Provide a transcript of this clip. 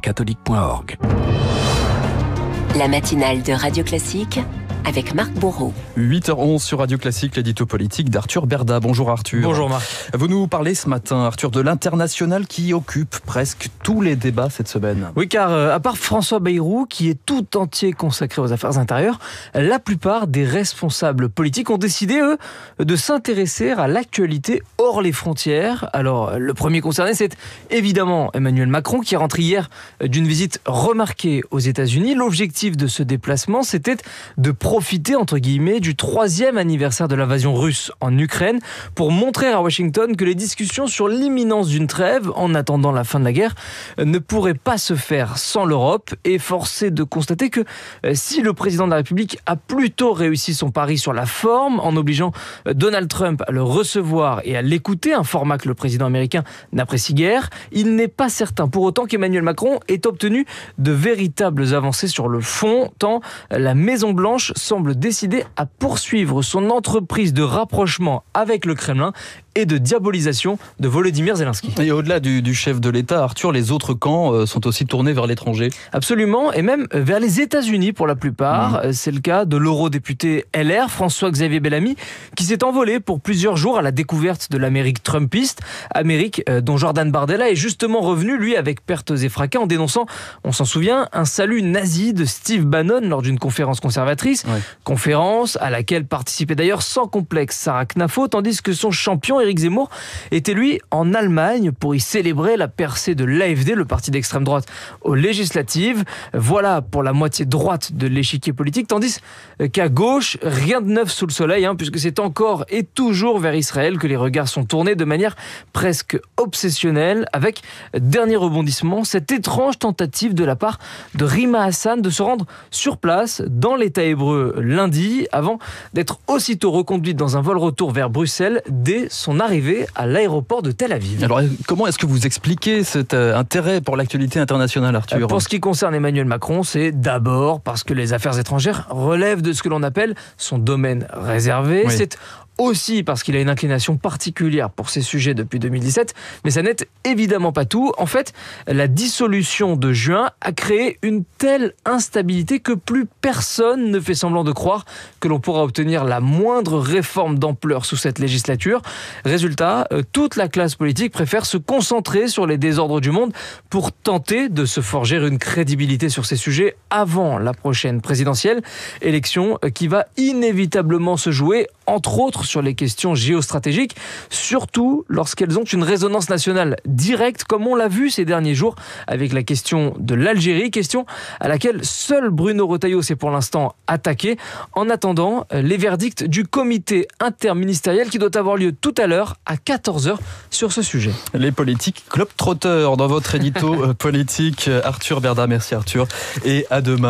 catholique.org. La matinale de Radio Classique avec Marc Bourreau. 8h11 sur Radio Classique, l'édito politique d'Arthur Berda. Bonjour Arthur. Bonjour Marc. Vous nous parlez ce matin, Arthur, de l'international qui occupe presque tous les débats cette semaine. Oui, car à part François Bayrou, qui est tout entier consacré aux affaires intérieures, la plupart des responsables politiques ont décidé, eux, de s'intéresser à l'actualité hors les frontières. Alors, le premier concerné, c'est évidemment Emmanuel Macron, qui est rentré hier d'une visite remarquée aux États-Unis. L'objectif de ce déplacement, c'était de profiter, entre guillemets, du 3e anniversaire de l'invasion russe en Ukraine pour montrer à Washington que les discussions sur l'imminence d'une trêve, en attendant la fin de la guerre, ne pourraient pas se faire sans l'Europe. Et forcé de constater que si le président de la République a plutôt réussi son pari sur la forme, en obligeant Donald Trump à le recevoir et à l'écouter, un format que le président américain n'apprécie guère, il n'est pas certain pour autant qu'Emmanuel Macron ait obtenu de véritables avancées sur le fond, tant la Maison-Blanche semble décidé à poursuivre son entreprise de rapprochement avec le Kremlin et de diabolisation de Volodymyr Zelensky. Et au-delà du chef de l'État, Arthur, les autres camps sont aussi tournés vers l'étranger. Absolument, et même vers les États-Unis pour la plupart. C'est le cas de l'eurodéputé LR, François-Xavier Bellamy, qui s'est envolé pour plusieurs jours à la découverte de l'Amérique trumpiste, Amérique dont Jordan Bardella est justement revenu, lui, avec pertes et fracas, en dénonçant, on s'en souvient, un salut nazi de Steve Bannon lors d'une conférence conservatrice. Ouais. Conférence à laquelle participait d'ailleurs sans complexe Sarah Knafo, tandis que son champion, Éric Zemmour, était lui en Allemagne pour y célébrer la percée de l'AfD, le parti d'extrême droite, aux législatives. Voilà pour la moitié droite de l'échiquier politique, tandis qu'à gauche, rien de neuf sous le soleil, puisque c'est encore et toujours vers Israël que les regards sont tournés de manière presque obsessionnelle, avec, dernier rebondissement, cette étrange tentative de la part de Rima Hassan de se rendre sur place dans l'État hébreu lundi, avant d'être aussitôt reconduite dans un vol retour vers Bruxelles dès son arrivée à l'aéroport de Tel Aviv. Alors, comment est-ce que vous expliquez cet intérêt pour l'actualité internationale, Arthur ? Pour ce qui concerne Emmanuel Macron, c'est d'abord parce que les affaires étrangères relèvent de ce que l'on appelle son domaine réservé. Oui. C'est aussi parce qu'il a une inclination particulière pour ces sujets depuis 2017, mais ça n'est évidemment pas tout. En fait, la dissolution de juin a créé une telle instabilité que plus personne ne fait semblant de croire que l'on pourra obtenir la moindre réforme d'ampleur sous cette législature. Résultat, toute la classe politique préfère se concentrer sur les désordres du monde pour tenter de se forger une crédibilité sur ces sujets avant la prochaine présidentielle, élection qui va inévitablement se jouer, entre autres, sur les questions géostratégiques, surtout lorsqu'elles ont une résonance nationale directe, comme on l'a vu ces derniers jours avec la question de l'Algérie, question à laquelle seul Bruno Retailleau s'est pour l'instant attaqué, en attendant les verdicts du comité interministériel qui doit avoir lieu tout à l'heure à 14h sur ce sujet. Les politiques globetrotters dans votre édito politique. Arthur Berda, merci Arthur, et à demain.